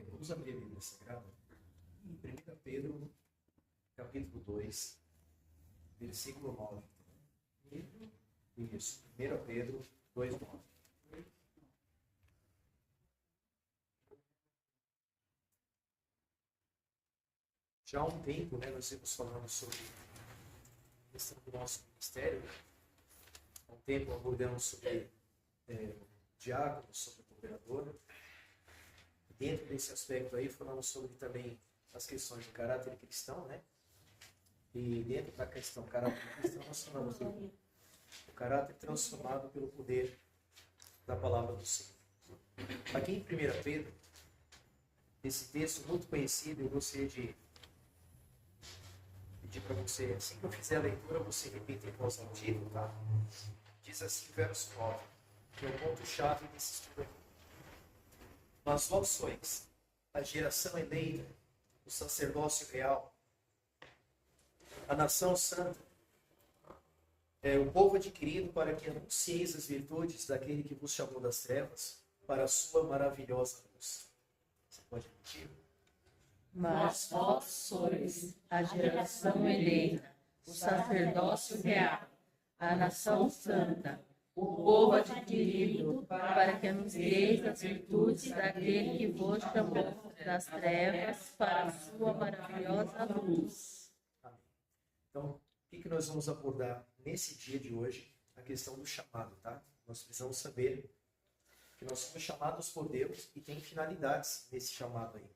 Vamos abrir a Bíblia Sagrada em 1 Pedro, capítulo 2, versículo 9. Isso, 1 Pedro 2, 9. Já há um tempo, nós vimos falando sobre a questão do nosso ministério. Há um tempo abordamos sobre diácono, sobre cooperador. Dentro desse aspecto aí, falamos sobre também as questões do caráter cristão, né? E dentro da questão caráter cristão, nós falamos do caráter transformado pelo poder da palavra do Senhor. Aqui em 1 Pedro, esse texto muito conhecido, eu gostaria de pedir para você, assim que eu fizer a leitura, você repita em voz alta, tá? Diz assim, verso 9, que é o ponto-chave desse estudo aqui. Mas vós sois a geração eleita, o sacerdócio real, a nação santa, o povo adquirido para que anuncieis as virtudes daquele que vos chamou das trevas para a sua maravilhosa luz. Você pode repetir? Mas vós sois a geração eleita, o sacerdócio real, a nação santa, o povo adquirido, para que anuncieis as virtudes daquele que vos chamou das trevas para a sua maravilhosa luz. Amém. Então, o que nós vamos abordar nesse dia de hoje? A questão do chamado, tá? Nós precisamos saber que nós somos chamados por Deus e tem finalidades nesse chamado aí.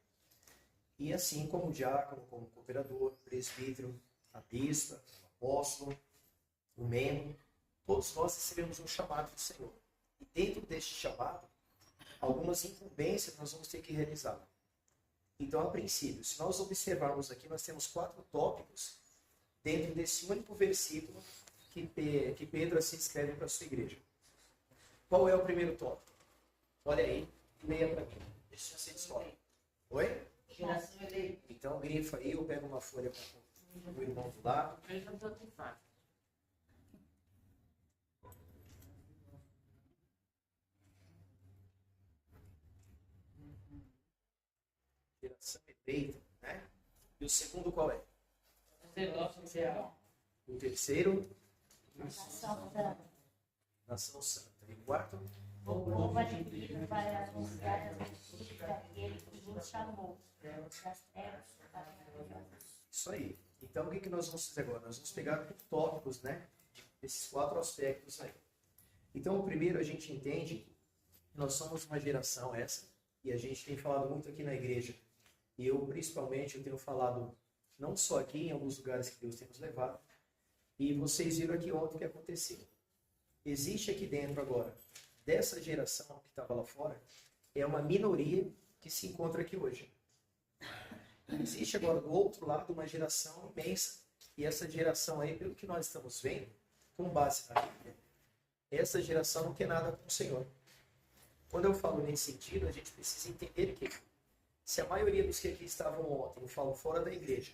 E assim como o diácono, como o cooperador, o presbítero, a bispa, o apóstolo, o membro, todos nós recebemos um chamado do Senhor. E dentro deste chamado, algumas incumbências nós vamos ter que realizar. Então, a princípio, se nós observarmos aqui, nós temos 4 tópicos dentro desse único versículo que Pedro assim escreve para a sua igreja. Qual é o primeiro tópico? Olha aí, leia para mim. Deixa você escolhe. Oi? Geração eleita. Então, grifa aí, eu pego uma folha para o irmão do lado. Geração eleita, né? E o segundo qual é? Sacerdócio real. O terceiro, Nação santa, nação santa. E o quarto, o povo adquirido para anunciar as virtudes daquele que vos chamou das trevas para a maravilhosa luz. isso aí. Então, o que nós vamos fazer agora? Nós vamos pegar tópicos, né? Desses 4 aspectos aí. Então, o primeiro, a gente entende que nós somos uma geração essa, e a gente tem falado muito aqui na igreja, e eu, principalmente, eu tenho falado não só aqui, em alguns lugares que Deus tem nos levado, e vocês viram aqui ontem o que aconteceu. Existe aqui dentro agora, dessa geração que estava lá fora, é uma minoria que se encontra aqui hoje. Existe agora do outro lado uma geração imensa, e essa geração aí, pelo que nós estamos vendo, com base na Bíblia, essa geração não quer nada com o Senhor. Quando eu falo nesse sentido, a gente precisa entender que se a maioria dos que aqui estavam ontem, eu falo fora da igreja,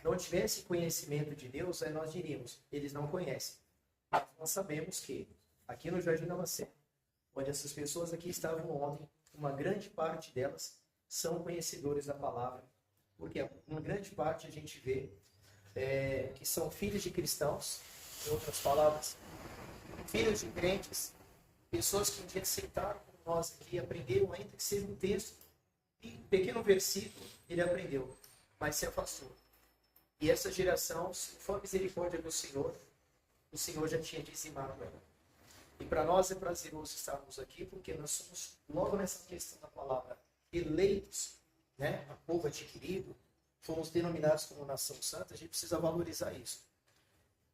não tivesse conhecimento de Deus, aí nós diríamos, eles não conhecem. Mas nós sabemos que aqui no Jardim da Macé, onde essas pessoas aqui estavam ontem, uma grande parte delas são conhecedores da palavra, porque uma grande parte a gente vê que são filhos de cristãos, em outras palavras, filhos de crentes, pessoas que um dia sentaram com nós aqui e aprenderam, ainda que seja um texto, e um pequeno versículo, ele aprendeu, mas se afastou. E essa geração, se for a misericórdia do Senhor, o Senhor já tinha dizimado ela. E para nós é prazeroso estarmos aqui, porque nós somos, logo nessa questão da palavra, eleitos, né? A povo adquirido, fomos denominados como nação santa, a gente precisa valorizar isso.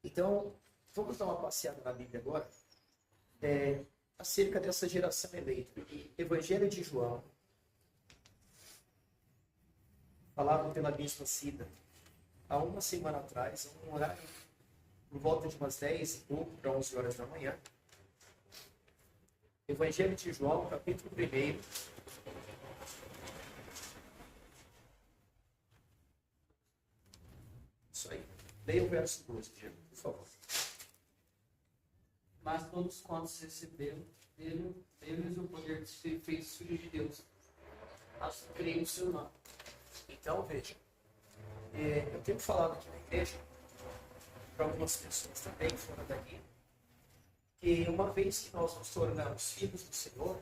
Então, vamos dar uma passeada na Bíblia agora, acerca dessa geração eleita. Evangelho de João, falado pela bispa Cida, há uma semana atrás, um horário por volta de umas 10 e pouco para 11 horas da manhã. Evangelho de João, capítulo 1. Isso aí. Leia o verso 12, Diego, por favor. Mas todos quantos receberam, deu-lhes o poder ser feitos filhos de Deus. Nós cremos no seu nome. Então, veja, eu tenho falado aqui na igreja, para algumas pessoas também fora daqui, que uma vez que nós nos tornamos filhos do Senhor,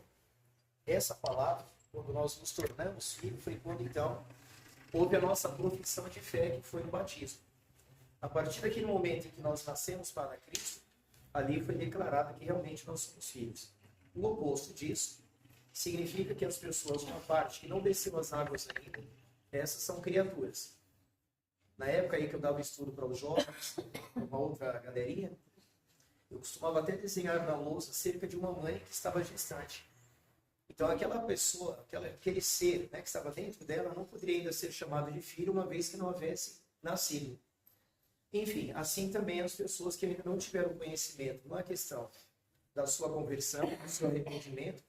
essa palavra, quando nós nos tornamos filhos, foi quando então houve a nossa profissão de fé, que foi no batismo. A partir daquele momento em que nós nascemos para Cristo, ali foi declarado que realmente nós somos filhos. O oposto disso significa que as pessoas, uma parte que não desceu as águas ainda, essas são criaturas. Na época aí que eu dava estudo para os jovens, uma outra galerinha, eu costumava até desenhar na lousa cerca de uma mãe que estava gestante. Então aquela pessoa, aquele ser, né, que estava dentro dela, não poderia ainda ser chamado de filho, uma vez que não houvesse nascido. Enfim, assim também as pessoas que ainda não tiveram conhecimento, não é questão da sua conversão, do seu arrependimento,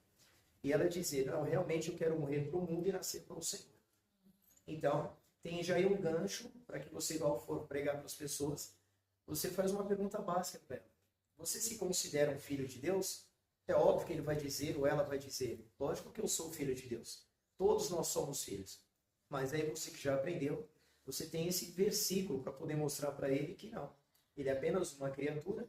e ela dizer, não, realmente eu quero morrer para o mundo e nascer para o Senhor. Então, tem já aí um gancho para que você, ao for pregar para as pessoas, você faz uma pergunta básica para ela. Você se considera um filho de Deus? É óbvio que ele vai dizer, ou ela vai dizer, lógico que eu sou filho de Deus. Todos nós somos filhos. Mas aí você que já aprendeu, você tem esse versículo para poder mostrar para ele que não. Ele é apenas uma criatura,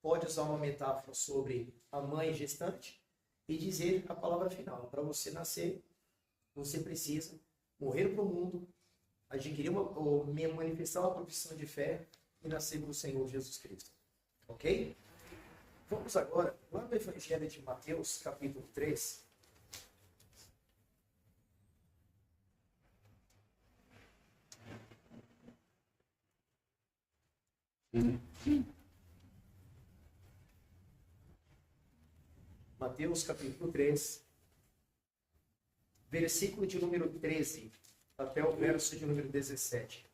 pode usar uma metáfora sobre a mãe gestante e dizer a palavra final. Para você nascer, você precisa morrer para o mundo, adquirir ou manifestar uma profissão de fé e nascer para o Senhor Jesus Cristo. Ok? Vamos agora lá no Evangelho de Mateus, capítulo 3. Mateus, capítulo 3, versículo de número 13 até o verso de número 17.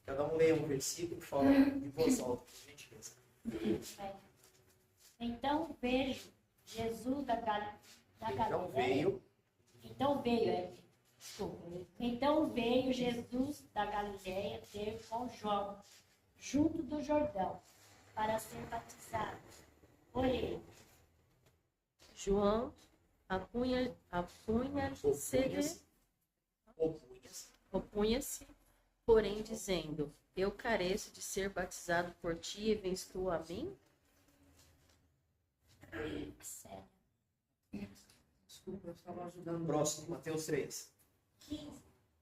Cada um leia um versículo e fala de voz alta, por gentileza. Então vejo Jesus da Galileia. Então veio Jesus da Galileia ter com João, junto do Jordão, para ser batizado por ele. João opunha-se, porém, dizendo: Eu careço de ser batizado por ti, e vens tu a mim? Sério. Desculpa, eu estava ajudando. Próximo, Mateus 3. 15.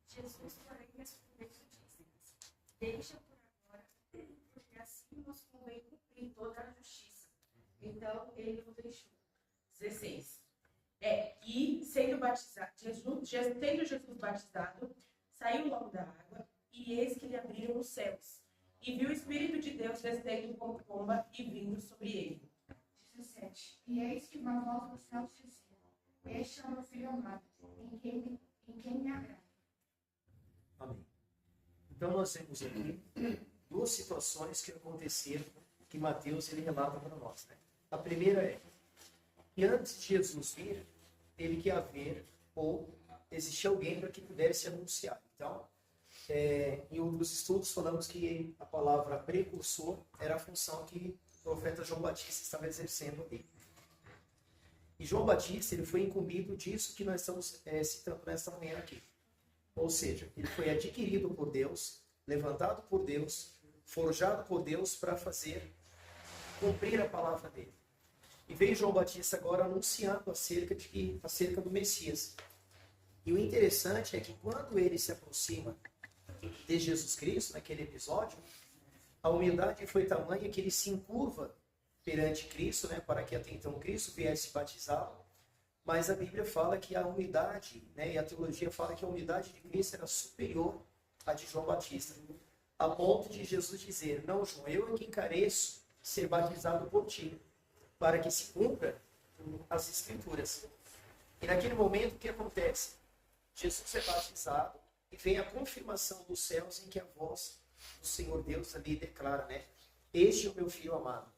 Jesus, porém, respondeu e disse: Deixa por agora, porque assim nos convém cumprir toda a justiça. Então ele o deixou. 16. E sendo batizado, tendo Jesus batizado, saiu logo da água, e eis que lhe abriram os céus. E viu o Espírito de Deus descendo como pomba e vindo sobre ele. 17. E eis que uma voz do céu dizia: Este é o meu filho amado, em quem me agrada. Amém. Então nós temos aqui duas situações que aconteceram, que Mateus ele relata para nós, né? A primeira é que antes de Jesus vir, teve que haver ou existir alguém para que pudesse anunciar. Então, em outros estudos falamos que a palavra precursor era a função que o profeta João Batista estava exercendo ali. E João Batista ele foi incumbido disso que nós estamos citando nesta manhã aqui. Ou seja, ele foi adquirido por Deus, levantado por Deus, forjado por Deus para fazer cumprir a palavra dele. E veio João Batista agora anunciando acerca do Messias. E o interessante é que quando ele se aproxima de Jesus Cristo, naquele episódio, a humildade foi tamanha que ele se encurva perante Cristo, né, para que até então Cristo viesse batizá-lo. Mas a Bíblia fala que a humildade, né, e a teologia fala que a humildade de Cristo era superior à de João Batista. A ponto de Jesus dizer: não, João, eu é quem careço ser batizado por ti, para que se cumpra as Escrituras. E naquele momento, o que acontece? Jesus é batizado e vem a confirmação dos céus em que a voz do Senhor Deus ali declara, né? Este é o meu filho amado.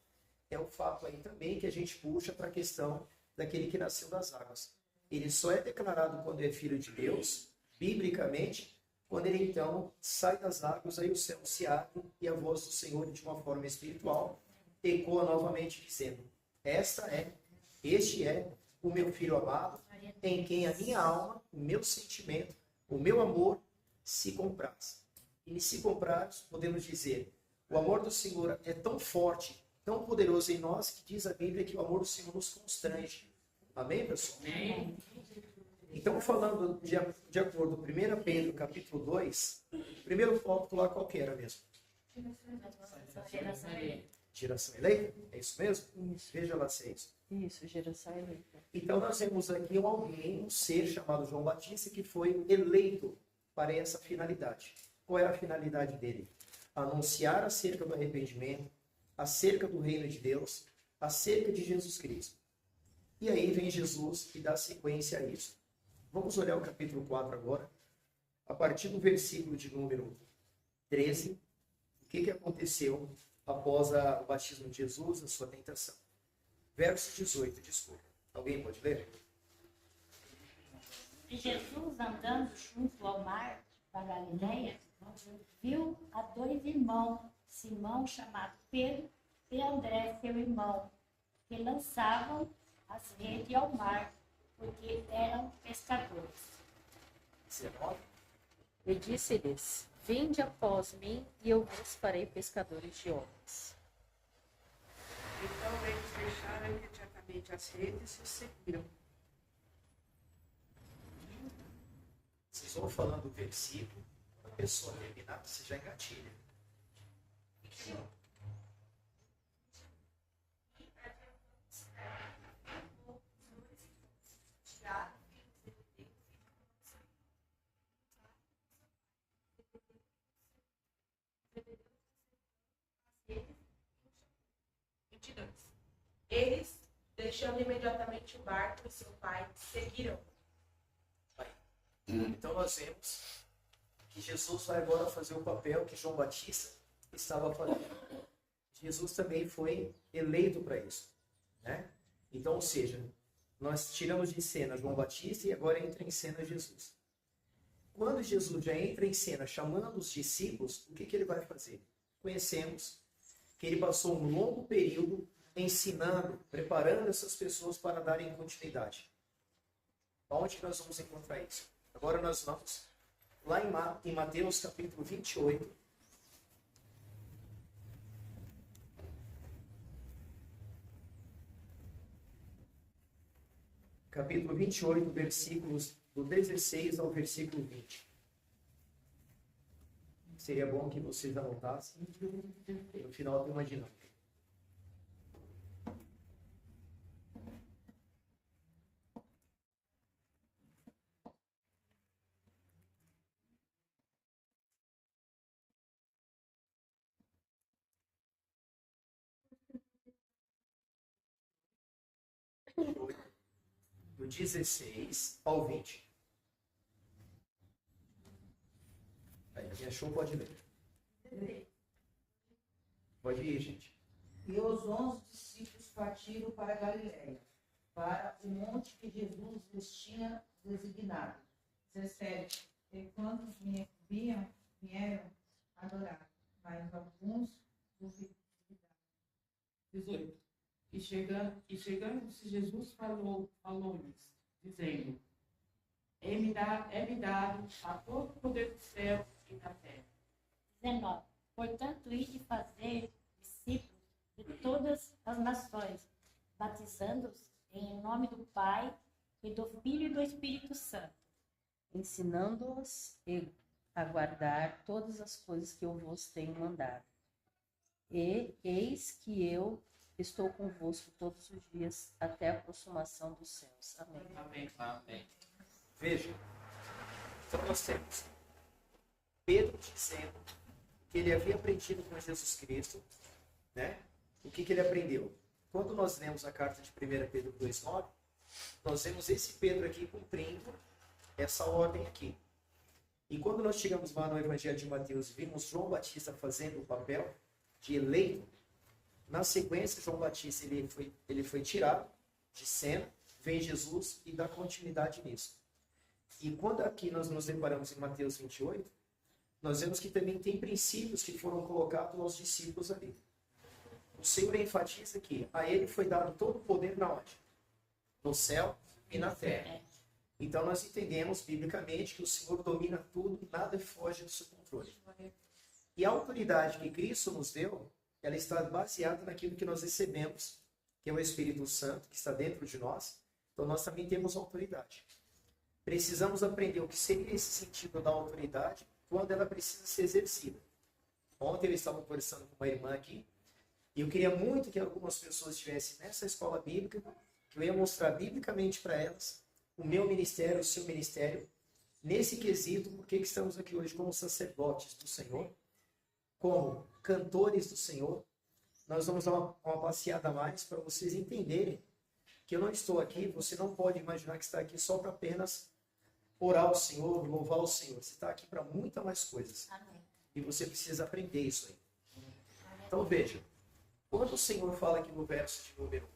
É o fato aí também que a gente puxa para a questão daquele que nasceu das águas. Ele só é declarado quando é filho de Deus, biblicamente, quando ele então sai das águas, aí o céu se abre e a voz do Senhor, de uma forma espiritual, ecoa novamente dizendo: este é o meu filho amado, em quem a minha alma, o meu sentimento, o meu amor se compraz. E se compraz, podemos dizer, o amor do Senhor é tão forte, tão poderoso em nós, que diz a Bíblia que o amor do Senhor nos constrange. Amém, pessoal? Amém. Então, falando de acordo com 1 Pedro, capítulo 2, o primeiro foco lá qual que era mesmo? Geração eleita? É isso mesmo? Veja lá se é isso. Isso, geração eleita. Então, nós temos aqui alguém, um ser chamado João Batista, que foi eleito para essa finalidade. Qual era a finalidade dele? Anunciar acerca do arrependimento, acerca do reino de Deus, acerca de Jesus Cristo. E aí vem Jesus e dá sequência a isso. Vamos olhar o capítulo 4 agora, a partir do versículo de número 13. O que aconteceu após o batismo de Jesus, a sua tentação? Verso 18, desculpa. Alguém pode ler? E Jesus, andando junto ao mar da Galileia, viu a dois irmãos, Simão, chamado Pedro, e André, seu irmão, que lançavam as redes ao mar, porque eram pescadores. 19. E disse-lhes: Vinde após mim, e eu vos farei pescadores de homens. Então eles deixaram imediatamente as redes e o seguiram. Vocês vão falando o versículo, a pessoa terminar, você já engatilha. Eles, deixando imediatamente o barco e seu pai, seguiram. Então nós vemos que Jesus vai agora fazer o papel que João Batista estava fazendo. Jesus também foi eleito para isso, né? Então, ou seja, nós tiramos de cena João Batista e agora entra em cena Jesus. Quando Jesus já entra em cena chamando os discípulos, o que ele vai fazer? Conhecemos que ele passou um longo período ensinando, preparando essas pessoas para darem continuidade. Onde que nós vamos encontrar isso? Agora nós vamos lá em Mateus capítulo 28. Capítulo 28, versículos do 16 ao versículo 20. Seria bom que vocês anotassem. No final tem uma dinâmica. Do 16 ao 20. Aí, quem achou pode ler. Pode ir, gente. E os 11 discípulos partiram para a Galiléia, para o monte que Jesus lhes tinha designado. 17. E quando vieram adorar, mas alguns duvidaram. 18. E chegando-se Jesus falou-lhes, dizendo: É-me dado a todo o poder do céu e da terra. 19. Portanto, ide fazer discípulos de todas as nações, batizando-os em nome do Pai, e do Filho e do Espírito Santo, ensinando-os a guardar todas as coisas que eu vos tenho mandado. E eis que eu estou convosco todos os dias até a consumação dos céus. Amém. Amém. Amém. Veja. Então nós temos Pedro dizendo que ele havia aprendido com Jesus Cristo, né? O que ele aprendeu? Quando nós lemos a carta de 1 Pedro 2,9, nós vemos esse Pedro aqui cumprindo essa ordem aqui. E quando nós chegamos lá no Evangelho de Mateus e vimos João Batista fazendo o papel de eleito, na sequência, João Batista ele foi tirado de cena, vem Jesus e dá continuidade nisso. E quando aqui nós nos deparamos em Mateus 28, nós vemos que também tem princípios que foram colocados aos discípulos ali. O Senhor enfatiza que a ele foi dado todo o poder na onde? no céu e na terra. Então nós entendemos biblicamente que o Senhor domina tudo, nada foge do seu controle. E a autoridade que Cristo nos deu, ela está baseada naquilo que nós recebemos, que é o Espírito Santo, que está dentro de nós. Então nós também temos autoridade. Precisamos aprender o que seria esse sentido da autoridade quando ela precisa ser exercida. Ontem eu estava conversando com uma irmã aqui, e eu queria muito que algumas pessoas estivessem nessa escola bíblica, que eu ia mostrar biblicamente para elas o meu ministério, o seu ministério, nesse quesito, porque estamos aqui hoje como sacerdotes do Senhor, como cantores do Senhor. Nós vamos dar uma passeada a mais para vocês entenderem que eu não estou aqui, você não pode imaginar que está aqui só para apenas orar ao Senhor, louvar o Senhor. Você está aqui para muita mais coisas. Amém. E você precisa aprender isso aí. Então veja, quando o Senhor fala aqui no verso de número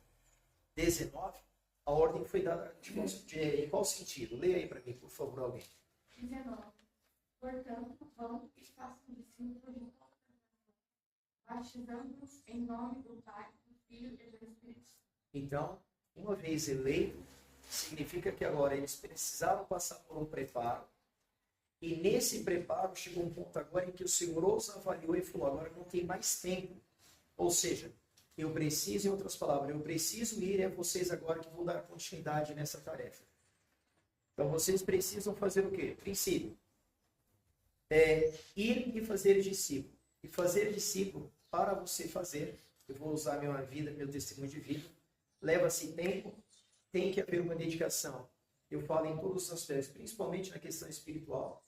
19, a ordem foi dada em qual sentido? Leia aí para mim, por favor, alguém. 19. Portanto, vão e façam discípulos de toda a batizando-os em nome do Pai, do Filho e do Espírito Santo. Então, uma vez eleito, significa que agora eles precisaram passar por um preparo. E nesse preparo chegou um ponto agora em que o Senhor os avaliou e falou, agora não tem mais tempo. Ou seja, eu preciso, em outras palavras, eu preciso ir, é vocês agora que vão dar continuidade nessa tarefa. Então vocês precisam fazer o quê? Princípio. Ir e fazer discípulo. E fazer discípulo, para você fazer, eu vou usar minha vida, meu testemunho de vida, leva-se tempo, tem que haver uma dedicação. Eu falo em todos os aspectos, principalmente na questão espiritual,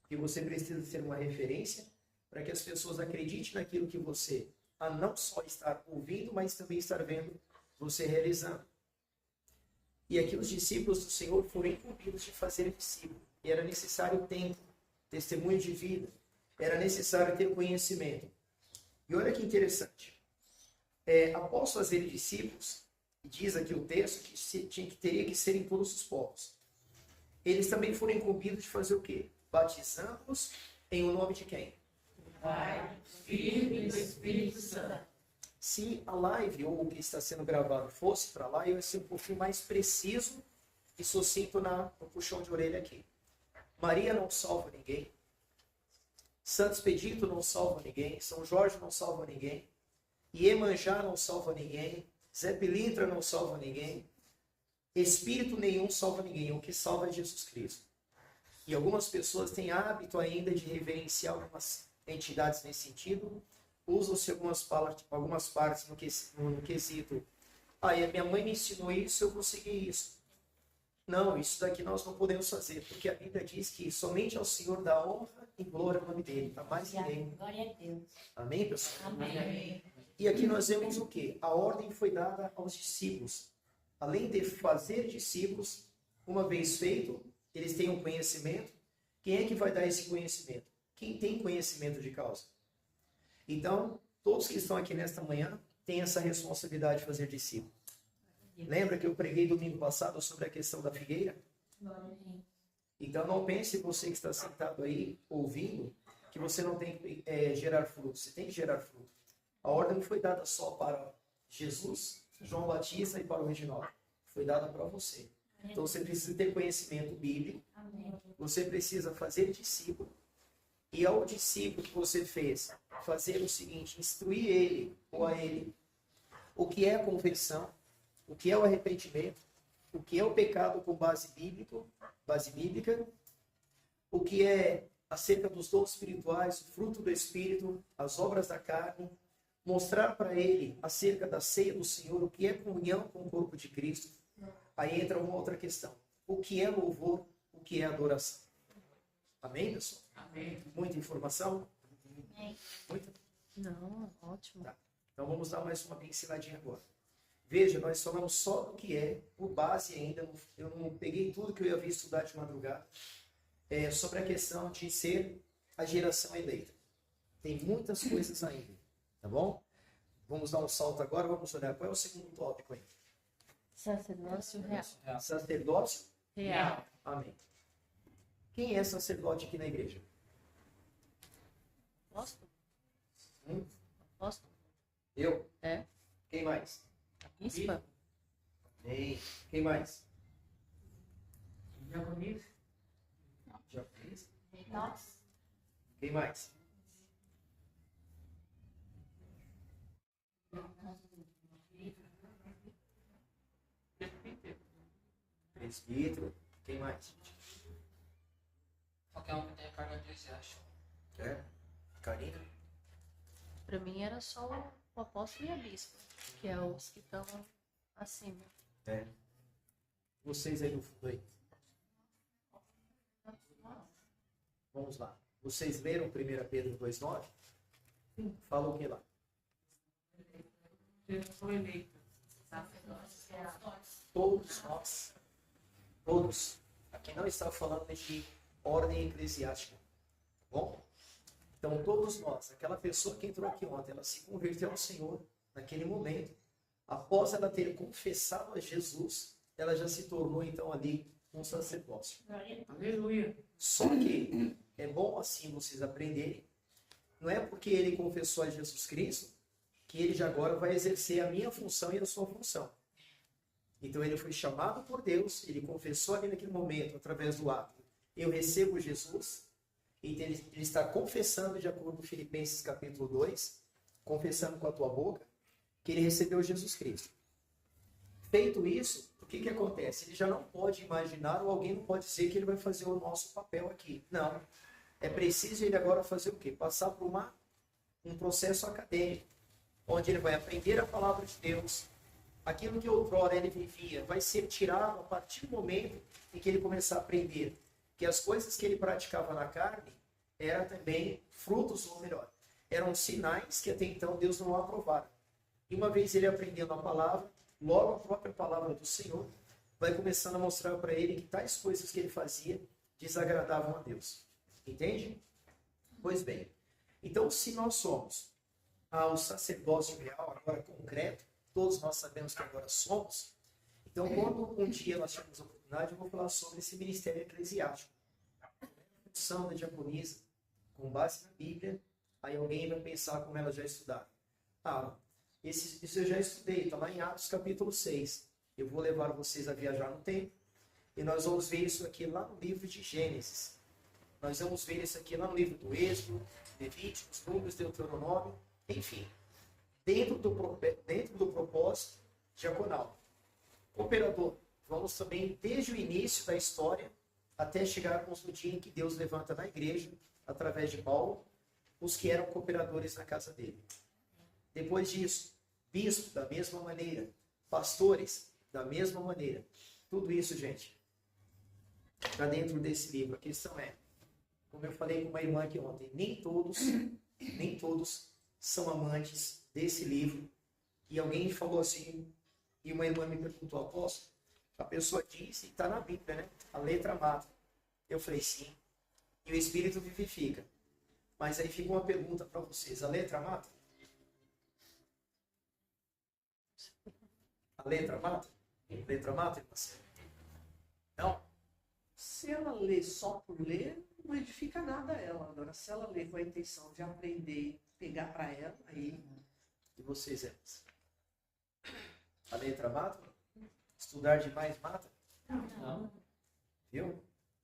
que você precisa ser uma referência para que as pessoas acreditem naquilo que você, a não só estar ouvindo, mas também estar vendo você realizando. E aqui os discípulos do Senhor foram incumbidos de fazer discípulo. E era necessário tempo, testemunho de vida, era necessário ter conhecimento. E olha que interessante. Após fazer discípulos, diz aqui o texto que teria que ser em todos os povos. Eles também foram incumbidos de fazer o quê? Batizando-os em o nome de quem? Pai, Filho e do Espírito Santo. Se a live ou o que está sendo gravado fosse para lá, eu ia ser um pouquinho mais preciso e sucinto no puxão de orelha aqui. Maria não salva ninguém. Santo Expedito não salva ninguém. São Jorge não salva ninguém. Iemanjá não salva ninguém. Zé Pilintra não salva ninguém. Espírito nenhum salva ninguém. O que salva é Jesus Cristo. E algumas pessoas têm hábito ainda de reverenciar algumas entidades nesse sentido. Usam-se algumas partes no quesito. A minha mãe me ensinou isso, eu consegui isso. Não, isso daqui nós não podemos fazer, porque a Bíblia diz que somente ao Senhor dá honra e glória ao nome dele, tá mais ninguém. Glória a Deus. Amém, pessoal? Amém. E aqui nós vemos o quê? A ordem foi dada aos discípulos. Além de fazer discípulos, uma vez feito, eles têm um conhecimento. Quem é que vai dar esse conhecimento? Quem tem conhecimento de causa. Então, todos que estão aqui nesta manhã têm essa responsabilidade de fazer discípulo. Lembra que eu preguei domingo passado sobre a questão da figueira? Então não pense você que está sentado aí, ouvindo, que você não tem que gerar fruto. Você tem que gerar fruto. A ordem não foi dada só para Jesus, João Batista e para o Reginaldo. Foi dada para você. Então você precisa ter conhecimento bíblico. Amém. Você precisa fazer discípulo. E ao discípulo que você fez, fazer o seguinte, instruir ele ou a ele o que é a conversão, o que é o arrependimento, o que é o pecado com base bíblica, o que é acerca dos dons espirituais, o fruto do Espírito, as obras da carne, mostrar para ele acerca da ceia do Senhor, o que é comunhão com o corpo de Cristo. Aí entra uma outra questão. O que é louvor, o que é adoração. Amém, pessoal? Amém. Muita informação? Amém. Muita? Não, ótimo. Tá. Então vamos dar mais uma pinceladinha agora. Veja, nós falamos só do que é, por base ainda, eu não peguei tudo que eu ia vir estudar de madrugada, sobre a questão de ser a geração eleita. Tem muitas coisas ainda, tá bom? Vamos dar um salto agora, vamos olhar qual é o segundo tópico aí. Sacerdócio real. Sacerdócio? Real. Amém. Quem é sacerdote aqui na igreja? Apóstolo? Hum? Apóstolo? Eu? É. Quem mais? Bispa? Amém. Quem mais? Diaconisa. Japonês? Nós. Quem mais? Presbítero. Presbítero. Quem mais? Qualquer um que tenha cargo eclesiástico. É? Karina? Para mim era só o apóstolo e a bispa, que é os que estão acima. É. Vocês aí no fundo aí. Vamos lá. Vocês leram 1 Pedro 2,9? Fala o que lá? Geração eleita. Todos nós. Todos. Aqui não está falando de ordem eclesiástica. Bom? Então, todos nós, aquela pessoa que entrou aqui ontem, ela se converteu ao Senhor naquele momento. Após ela ter confessado a Jesus, ela já se tornou, então, ali um sacerdócio. Aleluia. Só que é bom assim vocês aprenderem. Não é porque ele confessou a Jesus Cristo que ele já agora vai exercer a minha função e a sua função. Então ele foi chamado por Deus, ele confessou ali naquele momento, através do ato. Eu recebo Jesus, então ele está confessando, de acordo com Filipenses capítulo 2, confessando com a tua boca, que ele recebeu Jesus Cristo. Feito isso, o que acontece? Ele já não pode imaginar, ou alguém não pode dizer que ele vai fazer o nosso papel aqui. Não. É preciso ele agora fazer o quê? Passar por um processo acadêmico, onde ele vai aprender a palavra de Deus. Aquilo que outrora ele vivia vai ser tirado a partir do momento em que ele começar a aprender que as coisas que ele praticava na carne eram também frutos, ou melhor, eram sinais que até então Deus não aprovara. E uma vez ele aprendendo a palavra, logo a própria palavra do Senhor vai começando a mostrar para ele que tais coisas que ele fazia desagradavam a Deus. Entende? Pois bem, então se nós somos ao sacerdócio real, agora concreto, todos nós sabemos que agora somos, então quando um dia nós tivermos a oportunidade, eu vou falar sobre esse ministério eclesiástico. A função da diaconisa, com base na Bíblia, aí alguém vai pensar como ela já estudaram. Isso eu já estudei, está lá em Atos capítulo 6. Eu vou levar vocês a viajar no tempo e nós vamos ver isso aqui lá no livro de Gênesis. Nós vamos ver isso aqui lá no livro do Êxodo, Levíticos, Números, Deuteronômio, enfim. Dentro do propósito diaconal. Operador, vamos também desde o início da história até chegarmos no dia em que Deus levanta na igreja, através de Paulo, os que eram cooperadores na casa dele. Depois disso, bispo da mesma maneira, pastores da mesma maneira. Tudo isso, gente, está dentro desse livro. A questão é, como eu falei com uma irmã aqui ontem, nem todos são amantes desse livro. E alguém falou assim, e uma irmã me perguntou, apóstolo, a pessoa diz, e está na Bíblia, né? A letra mata. Eu falei, sim. E o Espírito vivifica. Mas aí fica uma pergunta para vocês, a letra mata? A letra mata? A letra mata, irmã? Não. Se ela lê só por ler, não edifica nada a ela. Agora, se ela lê com a intenção de aprender, pegar para ela, aí... E vocês, irmãs? A letra mata? Estudar demais mata? Não. Viu?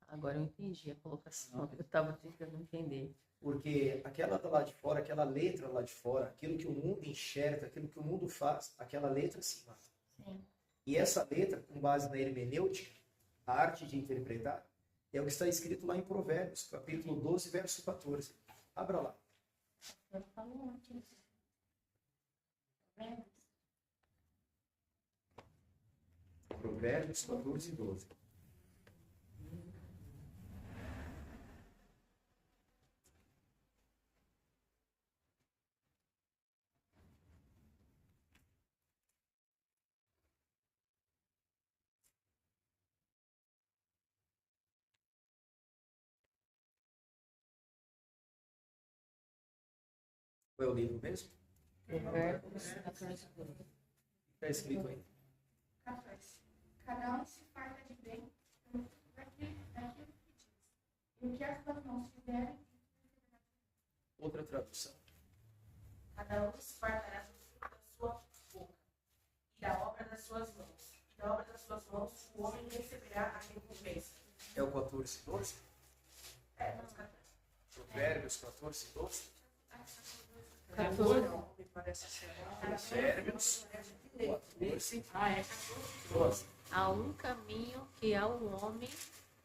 Agora eu entendi a colocação. Eu estava tentando entender. Porque aquela lá de fora, aquela letra lá de fora, aquilo que o mundo enxerga, aquilo que o mundo faz, aquela letra sim mata. Sim. E essa letra, com base na hermenêutica, a arte de interpretar, é o que está escrito lá em Provérbios, capítulo 12, verso 14. Abra lá. Eu falo antes. Provérbios 14, 12. Qual é o livro mesmo? Provérbios 14. Está escrito aí. 14. Cada um se farta de bem daquilo que diz. E o que as suas mãos fizerem, Outra tradução. Cada um se fartará do fruto da sua boca e da obra das suas mãos. da obra das suas mãos, o homem receberá a recompensa. É o 14, 12? É, Provérbios 14, 12? 14. Não, me parece ser. Provérbios 14, Ah, é. 12. Há um caminho que ao homem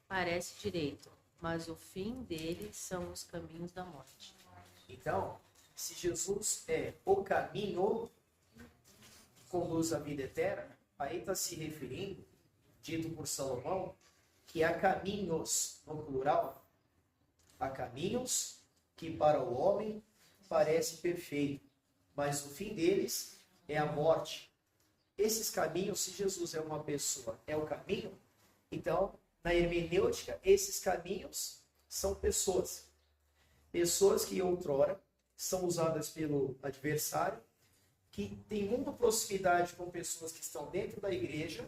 parece direito, mas o fim dele são os caminhos da morte. Então, se Jesus é o caminho que conduz à vida eterna, aí está se referindo, dito por Salomão, que há caminhos, no plural, há caminhos que para o homem parece perfeito, mas o fim deles é a morte. Esses caminhos, se Jesus é uma pessoa, é o caminho, então, na hermenêutica, esses caminhos são pessoas. Pessoas que outrora são usadas pelo adversário, que tem muita proximidade com pessoas que estão dentro da igreja,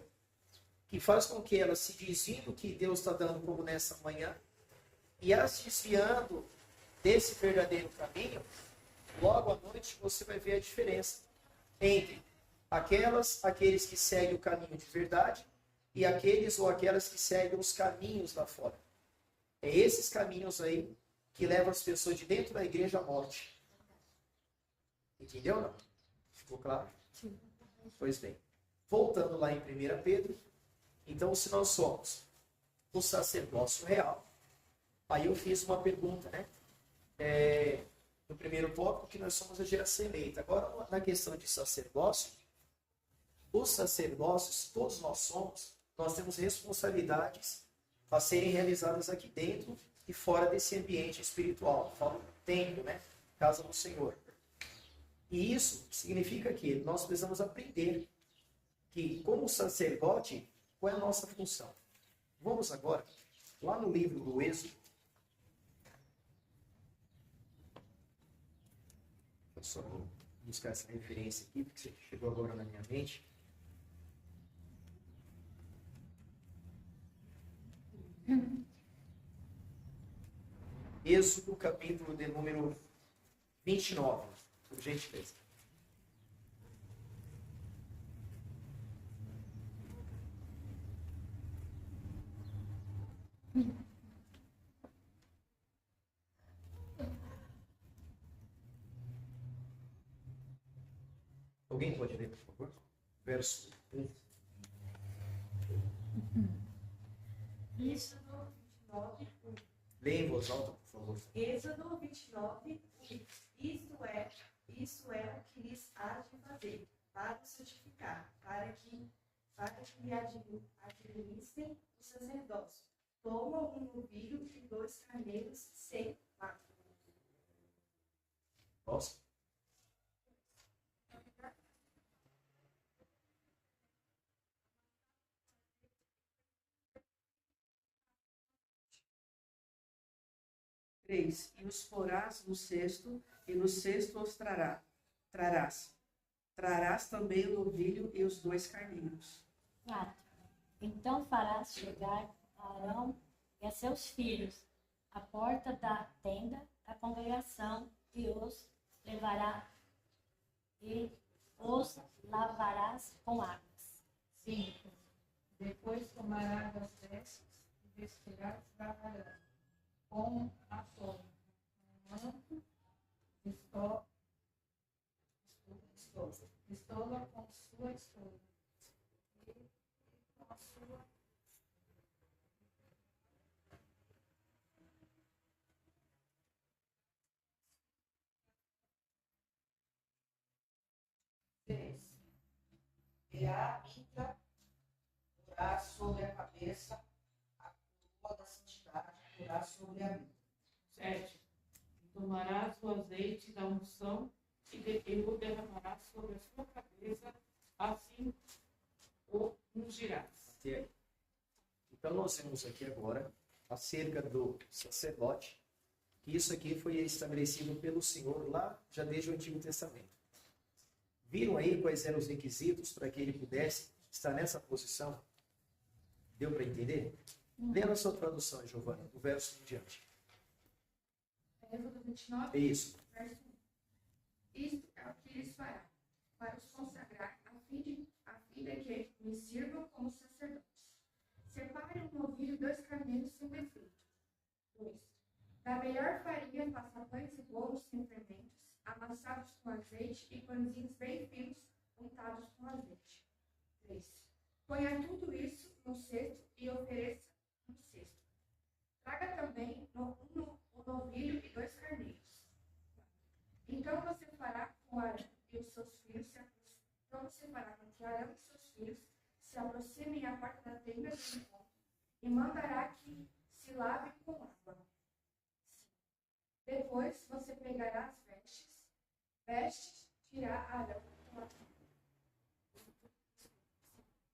que faz com que elas se desviem do que Deus está dando como nessa manhã, e as desviando desse verdadeiro caminho, logo à noite você vai ver a diferença entre aqueles que seguem o caminho de verdade e aqueles ou aquelas que seguem os caminhos lá fora. É esses caminhos aí que levam as pessoas de dentro da igreja à morte. Entendeu, não? Ficou claro? Sim. Pois bem. Voltando lá em 1 Pedro, então se nós somos o sacerdócio real, aí eu fiz uma pergunta, né? No primeiro tópico, que nós somos a geração eleita. Agora, na questão de sacerdócio, os sacerdócios, todos nós somos, nós temos responsabilidades a serem realizadas aqui dentro e fora desse ambiente espiritual. Fala templo, né? Casa do Senhor. E isso significa que nós precisamos aprender que, como sacerdote, qual é a nossa função. Vamos agora, lá no livro do Êxodo, eu só vou buscar essa referência aqui, porque chegou agora na minha mente. Êxodo, capítulo de número 29, por gentileza. Alguém pode ler, por favor? Verso 1. Êxodo 29, 1. Leia em voz alta, por favor. Êxodo 29, 1. Isso é o que lhes há de fazer, para o santificar, para que lhe administrem o sacerdócio. Tomam um novilho e 2 carneiros sem mácula. Posso? E os porás no cesto, e no cesto os trarás. Trarás também o novilho e os 2 carneiros. 4. Então farás chegar a Arão e a seus filhos à porta da tenda da congregação e os lavarás com águas. 5. Depois tomará das vestes e vestirás da Arão com a forma, um manto, estola com sua estola, e com a sua 6. E a mitra porá sobre a cabeça, a coroa da santidade porá sobre a mitra. 7. Tomarás o azeite da unção e o derramarás sobre a sua cabeça, assim o ungirás. Até aí. Então, nós vemos aqui agora acerca do sacerdote, que isso aqui foi estabelecido pelo Senhor lá já desde o Antigo Testamento. Viram aí quais eram os requisitos para que ele pudesse estar nessa posição? Deu para entender? Lê na sua tradução, Giovana, do verso em diante. Êxodo 29, É isso. verso 1. Isto é o que lhes fará, para os consagrar, a fim fim de que me sirvam como sacerdotes. Separe um novilho e 2 carneiros sem defeito. 2. Da melhor farinha faça pães e bolos sem fermentos, amassados com azeite e pãezinhos bem finos, untados com azeite. 3. Ponha tudo isso no cesto e ofereça no cesto. Traga também o novilho e 2 carneiros. Então você fará com Arão e os seus filhos se aproximem à porta da tenda do encontro e mandará que se lavem com água. Depois você pegará as vestes, tirará Arão com a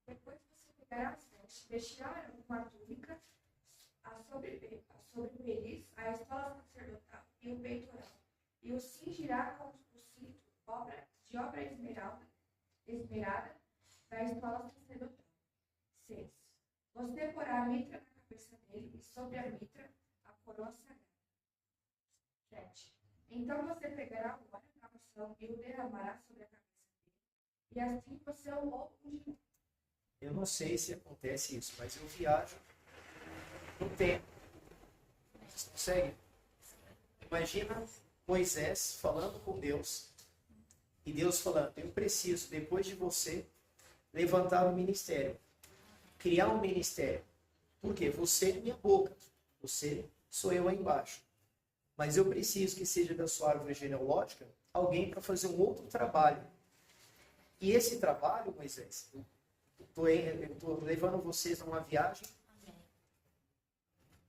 Depois você pegará as vestes, vestirá Arão com a túnica, a sobrepeliz, a estola sacerdotal e o peitoral, e o cingirá com o cinto de obra esmerada da estola sacerdotal. 6. Você porá a mitra na cabeça dele e sobre a mitra a coroa sagrada. 7. Então você pegará o óleo da unção e o derramará sobre a cabeça dele, e assim você o ungirá. Eu não sei se acontece isso, mas eu viajo no tempo. Vocês conseguem? Imagina Moisés falando com Deus e Deus falando: eu preciso, depois de você, levantar um ministério, criar um ministério. Por quê? Você é minha boca, você sou eu aí embaixo. Mas eu preciso que seja da sua árvore genealógica alguém para fazer um outro trabalho. E esse trabalho, Moisés, eu estou levando vocês a uma viagem.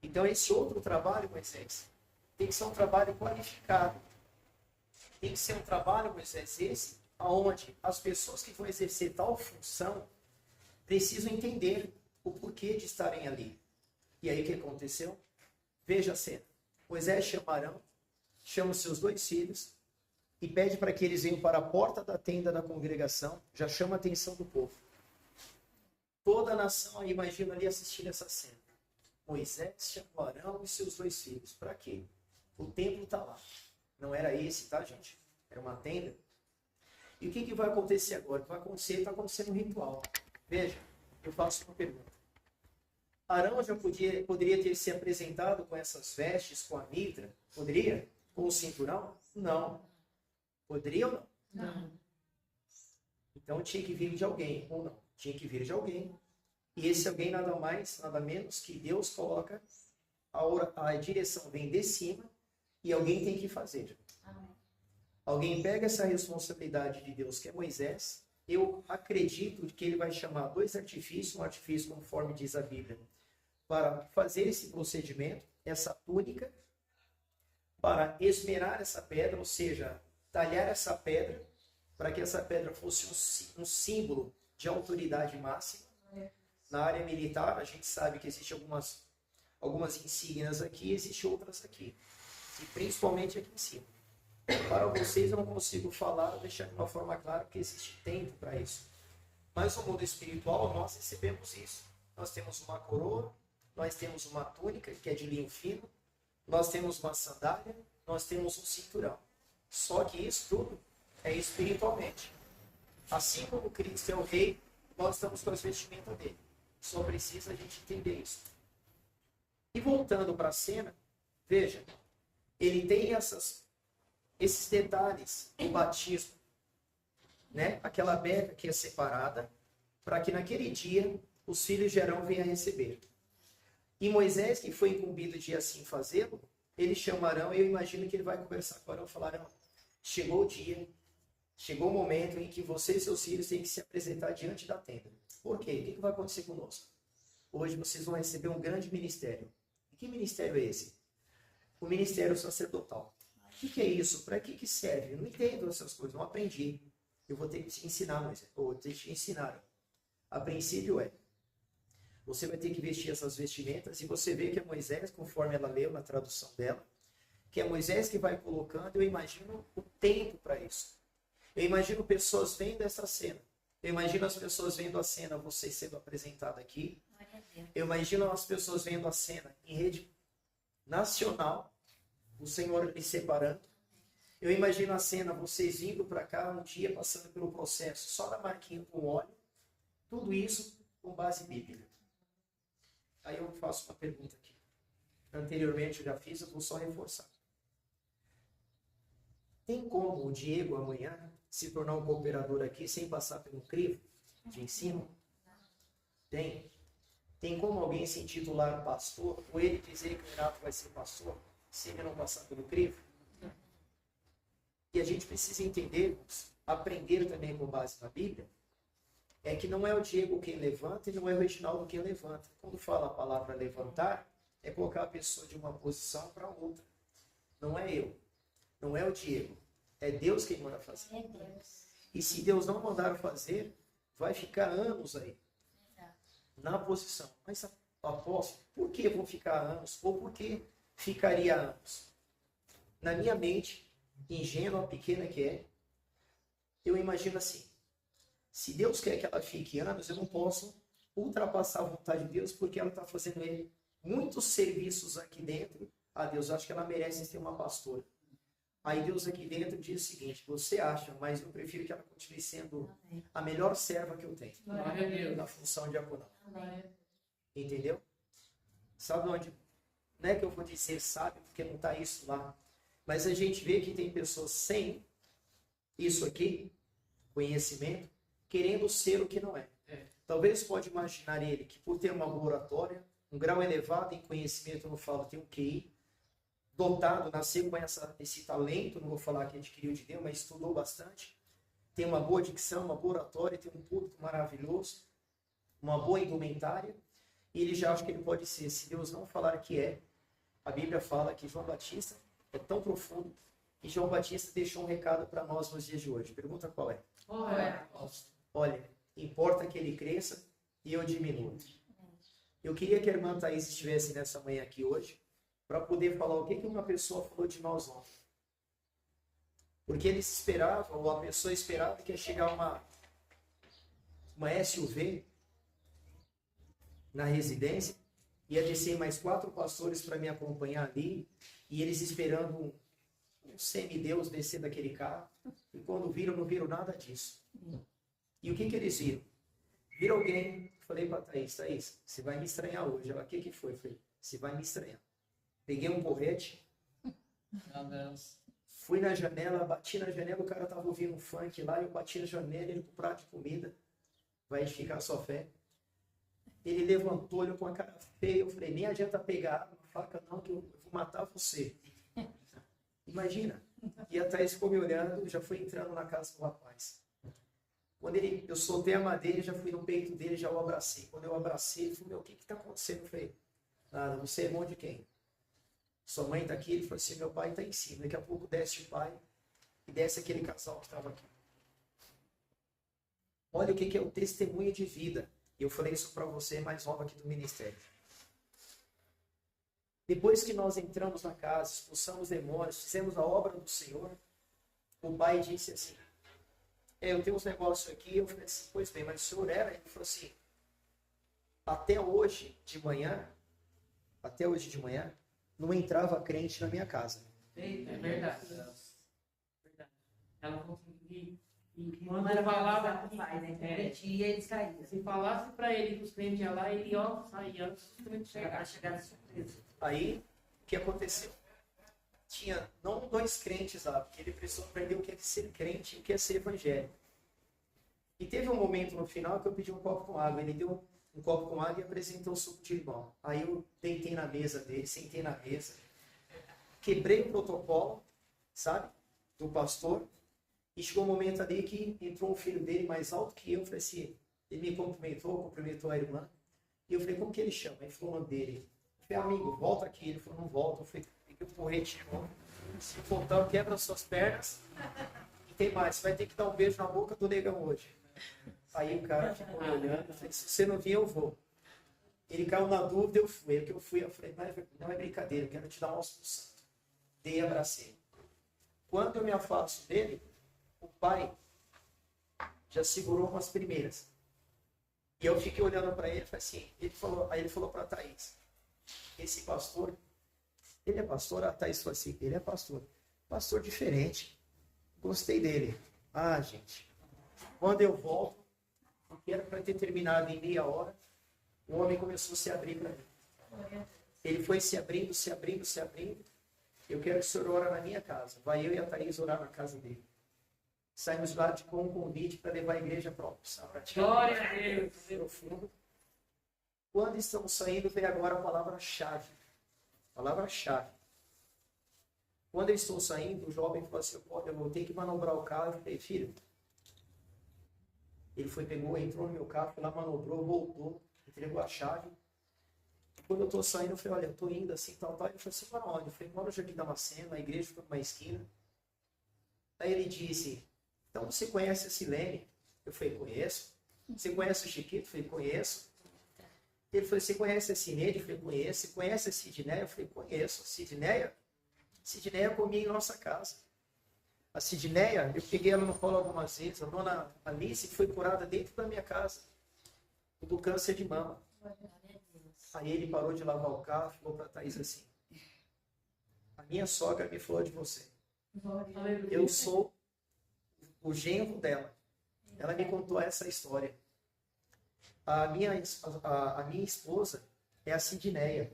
Então esse outro trabalho, Moisés, tem que ser um trabalho qualificado. Tem que ser um trabalho, Moisés, esse, onde as pessoas que vão exercer tal função precisam entender o porquê de estarem ali. E aí o que aconteceu? Veja a cena. Moisés chama Arão, chama os seus 2 filhos e pede para que eles venham para a porta da tenda da congregação. Já chama a atenção do povo. Toda a nação, imagina ali assistindo essa cena. Moisés chamou Arão e seus 2 filhos. Para quê? O templo está lá. Não era esse, tá, gente? Era uma tenda. E o que vai acontecer agora? O que vai acontecer? Está acontecendo um ritual. Veja, eu faço uma pergunta. Arão já poderia ter se apresentado com essas vestes, com a mitra? Poderia? Com o cinturão? Não. Poderia ou não? Não. Então tinha que vir de alguém, ou não? Tinha que vir de alguém. E esse alguém nada mais, nada menos que Deus coloca, a direção vem de cima e alguém tem que fazer. Amém. Alguém pega essa responsabilidade de Deus, que é Moisés. Eu acredito que ele vai chamar 2 artifícios, um artifício conforme diz a Bíblia, para fazer esse procedimento, essa túnica, para esmerar essa pedra, ou seja, talhar essa pedra, para que essa pedra fosse um símbolo de autoridade máxima. Na área militar, a gente sabe que existem algumas insígnias aqui, existem outras aqui. E principalmente aqui em cima. Para vocês eu não consigo falar, deixar de uma forma clara, porque existe tempo para isso. Mas no mundo espiritual nós recebemos isso. Nós temos uma coroa, nós temos uma túnica, que é de linho fino, nós temos uma sandália, nós temos um cinturão. Só que isso tudo é espiritualmente. Assim como Cristo é o rei, nós estamos com as vestimentas dele. Só precisa a gente entender isso. E voltando para a cena, veja, ele tem esses detalhes do batismo, né? Aquela beca que é separada, para que naquele dia os filhos de Arão venham a receber. E Moisés, que foi incumbido de assim fazê-lo, ele chama Arão e eu imagino que ele vai conversar com Arão e falar: Arão, chegou o dia, chegou o momento em que você e seus filhos têm que se apresentar diante da tenda. Por quê? O que vai acontecer conosco? Hoje vocês vão receber um grande ministério. E que ministério é esse? O ministério sacerdotal. O que é isso? Para que serve? Eu não entendo essas coisas, não aprendi. Eu vou ter que te ensinar, Moisés. Ou vou ter que te ensinar. A princípio você vai ter que vestir essas vestimentas e você vê que é Moisés, conforme ela leu na tradução dela, que é Moisés que vai colocando. Eu imagino o tempo para isso. Eu imagino pessoas vendo essa cena. Eu imagino as pessoas vendo a cena, você sendo apresentado aqui. Eu imagino as pessoas vendo a cena em rede nacional, o Senhor lhe separando. Eu imagino a cena, vocês vindo para cá um dia, passando pelo processo só da marquinha com óleo, Tudo isso com base bíblica. Aí eu faço uma pergunta aqui. Anteriormente eu já fiz, eu vou só reforçar. Tem como o Diego amanhã se tornar um cooperador aqui sem passar pelo crivo de ensino? Tem. Tem como alguém se intitular pastor, ou ele dizer que o Renato vai ser pastor, se ele não passar pelo crivo? E a gente precisa entender, aprender também com base na Bíblia, é que não é o Diego quem levanta e não é o Reginaldo quem levanta. Quando fala a palavra levantar, é colocar a pessoa de uma posição para outra. Não é eu. Não é o Diego. É Deus quem manda fazer. É Deus. E se Deus não mandar fazer, vai ficar anos aí na posição. Mas, apóstolo, por que vou ficar anos? Ou por que ficaria anos? Na minha mente, ingênua, pequena que é, eu imagino assim: se Deus quer que ela fique anos, eu não posso ultrapassar a vontade de Deus, porque ela está fazendo muitos serviços aqui dentro a Deus. Acho que ela merece ser uma pastora. Aí Deus aqui dentro diz o seguinte: você acha, mas eu prefiro que ela continue sendo a melhor serva que eu tenho na função diaconal. Entendeu? Sabe onde? Não é que eu vou dizer sabe, porque não está isso lá. Mas a gente vê que tem pessoas sem isso aqui, conhecimento, querendo ser o que não é. Talvez pode imaginar ele que por ter uma boa oratória, um grau elevado em conhecimento, eu não falo, tem um QI, dotado, nasceu com esse talento, não vou falar que adquiriu de Deus, mas estudou bastante, tem uma boa dicção, uma boa oratória, tem um público maravilhoso, uma boa indumentária, e ele já acha que ele pode ser. Se Deus não falar que é, a Bíblia fala que João Batista é tão profundo que João Batista deixou um recado para nós nos dias de hoje. Pergunta qual é? Olha, importa que ele cresça e eu diminua. Eu queria que a irmã Thaís estivesse nessa manhã aqui hoje, para poder falar o que uma pessoa falou de nós ontem. Porque eles esperavam, ou a pessoa esperava que ia chegar uma SUV na residência, ia descer mais 4 pastores para me acompanhar ali, e eles esperando um semideus descer daquele carro, e quando viram, não viram nada disso. E o que eles viram? Viram alguém, falei para Thaís, você vai me estranhar hoje. Ela, o que foi? Eu falei, você vai me estranhar. Peguei um porrete, fui na janela, bati na janela, o cara tava ouvindo um funk lá, eu bati na janela, ele com um prato de comida, vai edificar a sua fé. Ele levantou, olhou com a cara feia, eu falei, nem adianta pegar uma faca não, que eu vou matar você. Imagina. E a Thaís ficou me olhando, já foi entrando na casa do rapaz. Quando eu soltei a madeira, já fui no peito dele, já o abracei. Quando eu abracei, ele falou, o que está acontecendo? Eu falei, nada, você é irmão de quem? Sua mãe está aqui? Ele falou assim, meu pai está em cima. Daqui a pouco desce o pai e desce aquele casal que estava aqui. Olha o que é o testemunho de vida. Eu falei isso para você, mais nova aqui do ministério. Depois que nós entramos na casa, expulsamos demônios, fizemos a obra do Senhor, o pai disse assim, eu tenho uns negócios aqui. Eu falei assim, pois bem, mas o senhor era? Ele falou assim, até hoje de manhã, não entrava crente na minha casa. É verdade. Ela conseguiu. E quando falava E eles caíam. se falasse para ele que os crentes iam lá, ele ia sair antes dos crentes chegar de surpresa. Aí, o que aconteceu? Tinha não 2 crentes lá, porque ele precisou aprender o que é ser crente e o que é ser evangélico. E teve um momento no final que eu pedi um copo com água. Ele deu um copo com água e apresentou o suco de limão. Aí eu deitei na mesa dele, sentei na mesa, quebrei o protocolo, sabe, do pastor, e chegou um momento ali que entrou um filho dele mais alto que eu. Falei assim, ele me cumprimentou a irmã, e eu falei, como que ele chama? Ele falou o nome dele. Eu falei, amigo, volta aqui. Ele falou, não volta. Eu falei, fica o porrete de novo. Se voltar, quebra as suas pernas. E tem mais, você vai ter que dar um beijo na boca do negão hoje. Aí o cara ficou me olhando, eu falei, se você não vir, eu vou. Ele caiu na dúvida, eu fui. Aí que eu fui, eu falei, não é brincadeira, eu quero te dar um Espírito Santo. Dei e abracei. Quando eu me afasto dele, o pai já segurou umas primeiras. E eu fiquei olhando para ele e falei assim, aí ele falou para a Thaís, esse pastor, ele é pastor? A Thaís falou assim, ele é pastor. Pastor diferente. Gostei dele. Ah, gente. Quando eu volto, O que era para ter terminado em meia hora, o homem começou a se abrir para mim. Ele foi se abrindo, se abrindo, se abrindo. Eu quero que o senhor ore na minha casa. Vai eu e a Thaís orar na casa dele. Saímos lá com um convite para levar a igreja para almoçar. Glória a Deus. Profundo. Quando estamos saindo, vem agora a palavra-chave. Palavra-chave. Quando eu estou saindo, o jovem falou assim, eu vou ter que manobrar o carro. Eu falei, filho. Ele foi, pegou, entrou no meu carro, foi lá, manobrou, voltou, entregou a chave. Quando eu estou saindo, eu falei, olha, eu estou indo assim, tal. Ele falou assim, para onde? Eu falei, moro no Jardim Damasceno, a igreja fica numa esquina. Aí ele disse, então você conhece a Silene? Eu falei, conheço. Você conhece o Chiquito? Eu falei, conheço. Ele falou, você conhece a Cineide? Eu falei, conheço. Você conhece a Sidneia? Eu falei, conheço. Sidneia? Sidneia comia em nossa casa. A Sidneia, eu peguei ela no colo algumas vezes. A dona Alice foi curada dentro da minha casa. Do câncer de mama. Aí ele parou de lavar o carro e falou para a Thaís assim, a minha sogra me falou de você. Eu sou o genro dela. Ela me contou essa história. A minha esposa é a Sidneia.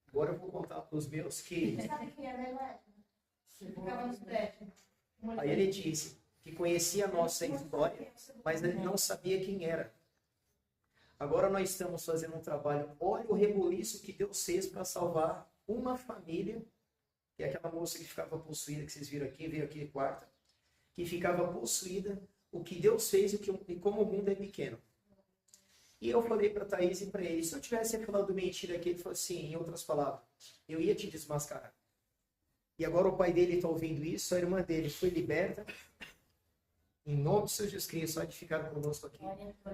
Agora eu vou contar para os meus que... Aí ele disse que conhecia a nossa história, mas ele não sabia quem era. Agora nós estamos fazendo um trabalho. Olha o reboliço que Deus fez para salvar uma família, que é aquela moça que ficava possuída, que vocês viram aqui, veio aqui quarta, que ficava possuída, o que Deus fez e como o mundo é pequeno. E eu falei para a Thaís e para ele, se eu tivesse falado mentira aqui, ele falou assim, em outras palavras, eu ia te desmascarar. E agora o pai dele está ouvindo isso, a irmã dele foi liberta, em nome do Senhor Jesus Cristo, pode ficar conosco aqui.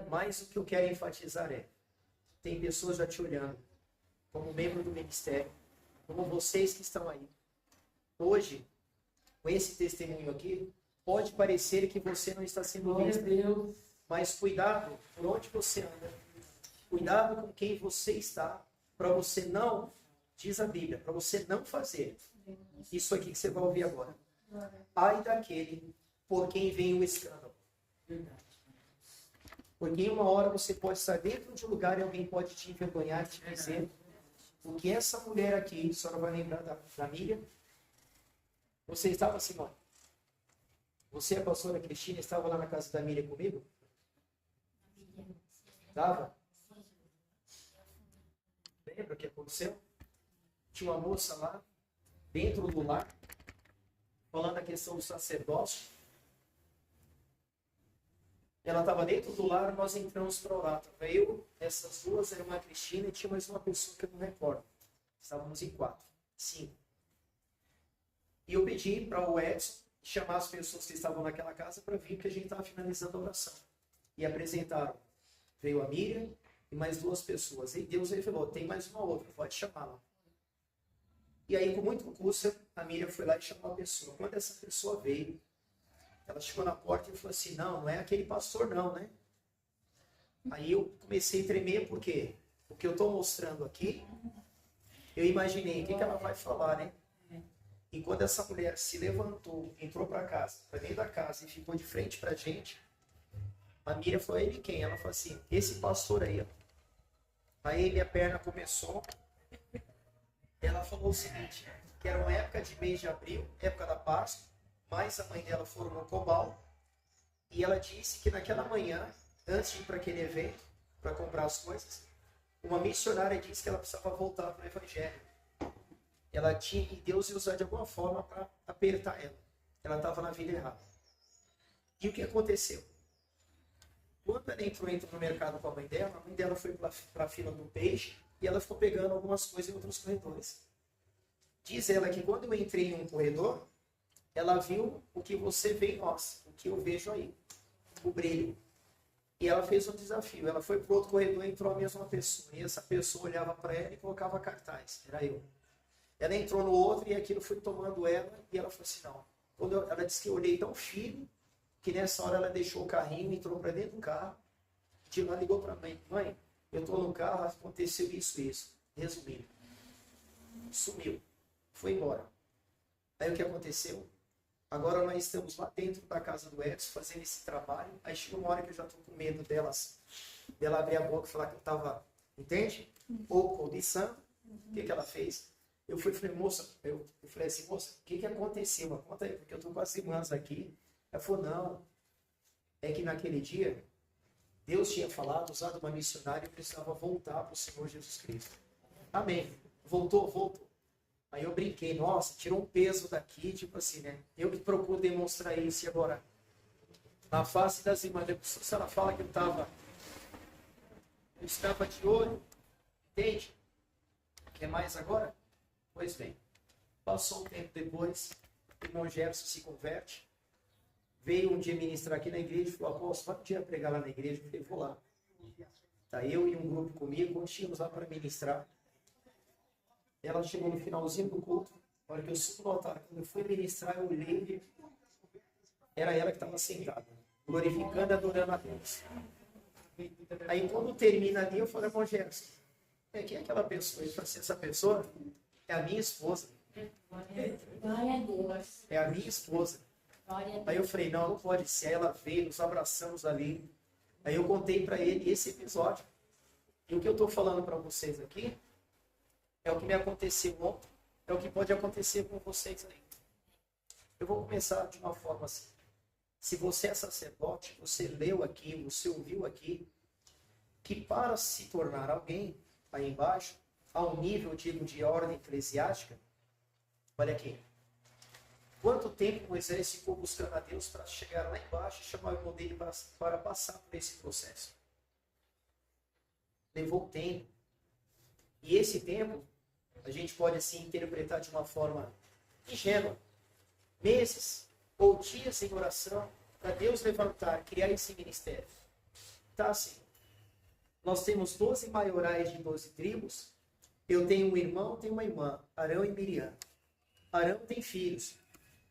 Mas o que eu quero enfatizar é, tem pessoas já te olhando, como membro do ministério, como vocês que estão aí. Hoje, com esse testemunho aqui, pode parecer que você não está sendo visto. Mas cuidado por onde você anda. Cuidado com quem você está, para você não, diz a Bíblia, para você não fazer isso aqui que você vai ouvir agora. Ai daquele por quem vem o escândalo. Porque em uma hora você pode estar dentro de um lugar e alguém pode te envergonhar, te dizer o que essa mulher aqui, a senhora vai lembrar da Miriam? Você estava, Simone? Você, a pastora Cristina, estava lá na casa da Miriam comigo? Estava? Lembra o que aconteceu? Tinha uma moça lá, dentro do lar, falando a questão do sacerdócio. Ela estava dentro do lar, nós entramos para o lar. Eu, essas duas, a irmã Cristina e tinha mais uma pessoa que eu não recordo. Estávamos em 4, 5. E eu pedi para o Edson chamar as pessoas que estavam naquela casa para vir, que a gente estava finalizando a oração. E apresentaram. Veio a Miriam e mais 2 pessoas. E Deus revelou, tem mais uma outra, pode chamá-la. E aí, com muito custo, a Miriam foi lá e chamou a pessoa. Quando essa pessoa veio, ela chegou na porta e falou assim, não é aquele pastor não, né? Aí eu comecei a tremer, por quê? O que eu estou mostrando aqui, eu imaginei, o que ela vai falar, né? E quando essa mulher se levantou, entrou para casa, para dentro da casa e ficou de frente para a gente, a Miriam falou, ele quem? Ela falou assim, esse pastor aí, ó. Aí minha perna começou, ela falou o seguinte, que era uma época de mês de abril, época da Páscoa, mas a mãe dela foram no Cobal, e ela disse que naquela manhã, antes de ir para aquele evento, para comprar as coisas, uma missionária disse que ela precisava voltar para o Evangelho. Ela tinha, e Deus ia usar de alguma forma para apertar ela. Ela estava na vida errada. E o que aconteceu? Quando ela entrou no mercado com a mãe dela foi para a fila do peixe, e ela ficou pegando algumas coisas em outros corredores. Diz ela que quando eu entrei em um corredor, ela viu o que você vê em nós, o que eu vejo aí, o brilho. E ela fez um desafio. Ela foi para o outro corredor e entrou a mesma pessoa. E essa pessoa olhava para ela e colocava cartaz. Era eu. Ela entrou no outro e aquilo foi tomando ela. E ela falou assim, não. Ela disse que eu olhei tão firme que nessa hora ela deixou o carrinho, entrou para dentro do carro. De lá ligou para a mãe. Mãe, eu estou no carro, aconteceu isso. Resumindo. Sumiu. Foi embora. Aí o que aconteceu? Agora nós estamos lá dentro da casa do Edson fazendo esse trabalho. Aí chegou uma hora que eu já estou com medo dela abrir a boca e falar que eu estava, entende? Ou cobiçando. O que ela fez? Eu falei, moça, eu falei assim, moça, o que aconteceu? Conta aí, porque eu estou com as irmãs aqui. Ela falou, não, é que naquele dia Deus tinha falado, usado uma missionária e precisava voltar para o Senhor Jesus Cristo. Amém. Voltou. Aí eu brinquei, nossa, tirou um peso daqui, tipo assim, né? Eu que procuro demonstrar isso e agora, na face das irmãs, se ela fala que eu estava de olho, entende? Quer mais agora? Pois bem, passou um tempo depois, o irmão Jefferson se converte, veio um dia ministrar aqui na igreja e falou, apóstolo, vai um dia pregar lá na igreja? Eu falei, vou lá. Tá eu e um grupo comigo, quando chegamos lá para ministrar, ela chegou no finalzinho do culto, na hora que eu subo no altar, quando eu fui ministrar, eu olhei, era ela que estava sentada, glorificando e adorando a Deus. Aí quando termina ali, eu falei, irmão Jefferson, quem é aquela pessoa? Ele falou assim, essa pessoa é a minha esposa. Glória a Deus. É a minha esposa. Glória a Deus. Aí eu falei, não pode ser. Aí ela veio, nos abraçamos ali. Aí eu contei para ele esse episódio. E o que eu estou falando para vocês aqui é o que me aconteceu ontem, é o que pode acontecer com vocês aí. Eu vou começar de uma forma assim. Se você é sacerdote, você leu aqui, você ouviu aqui, que para se tornar alguém, aí embaixo, a um nível, digo, de ordem eclesiástica, olha aqui, quanto tempo Moisés ficou buscando a Deus para chegar lá embaixo e chamar o irmão dele para passar por esse processo? Levou tempo. E esse tempo, a gente pode assim interpretar de uma forma ingênua. Meses ou dias em oração para Deus levantar, criar esse ministério. Tá assim. Nós temos 12 maiorais de 12 tribos. Eu tenho um irmão, tenho uma irmã, Arão e Miriam. Arão tem filhos.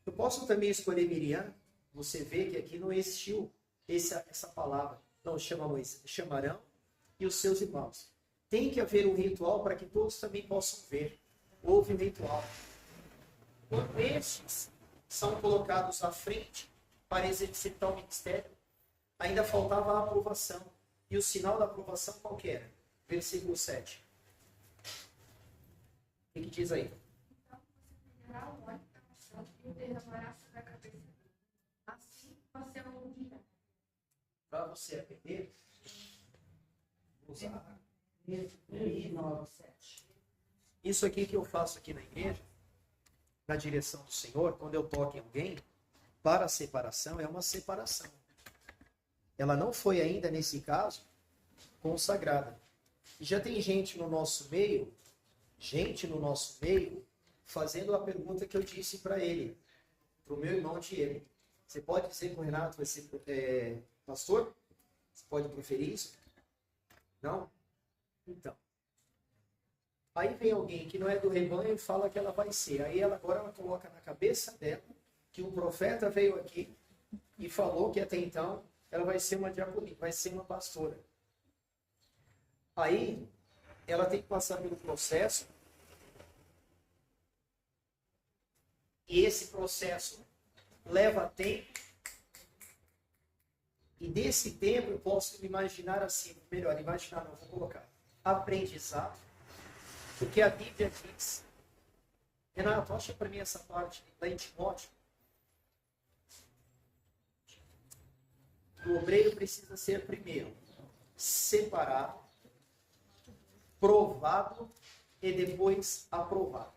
Eu posso também escolher Miriam. Você vê que aqui não existiu essa palavra. Não, chama Moisés, chama Arão e os seus irmãos. Tem que haver um ritual para que todos também possam ver. Houve um ritual. Quando estes são colocados à frente para exercitar o ministério, ainda faltava a aprovação. E o sinal da aprovação qual que era? Versículo 7. O que diz aí? Então você pegará o óleo da unção e o derramará sobre a cabeça dele. Assim você o ungirá. Para você aprender, usar. Isso aqui que eu faço aqui na igreja, na direção do Senhor, quando eu toco em alguém, para a separação, é uma separação. Ela não foi ainda, nesse caso, consagrada. E já tem gente no nosso meio, fazendo a pergunta que eu disse para ele, para o meu irmão Diego. Você pode dizer que o Renato vai ser pastor? Você pode preferir isso? Não? Então. Aí vem alguém que não é do rebanho e fala que ela vai ser. Aí agora ela coloca na cabeça dela que o profeta veio aqui e falou que até então ela vai ser uma diaconisa, vai ser uma pastora. Aí ela tem que passar pelo processo. E esse processo leva tempo. E desse tempo eu posso imaginar assim, melhor, imaginar não, vou colocar, aprendizado. Porque a Bíblia diz, Renato, acha para mim essa parte lá em Timóteo. O obreiro precisa ser primeiro separado, provado e depois aprovado.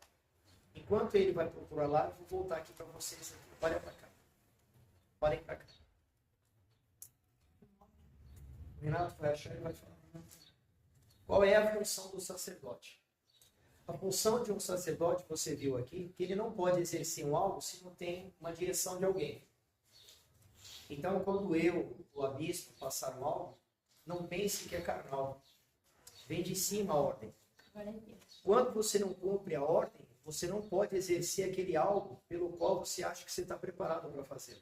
Enquanto ele vai procurar lá, eu vou voltar aqui para vocês. Olha para cá. Olhem para cá. O Renato vai achar e vai falar. Qual é a função do sacerdote? A função de um sacerdote, você viu aqui, que ele não pode exercer um algo se não tem uma direção de alguém. Então, quando eu, o bispo, passar um algo, não pense que é carnal. Vem de cima a ordem. Quando você não cumpre a ordem, você não pode exercer aquele algo pelo qual você acha que você está preparado para fazer.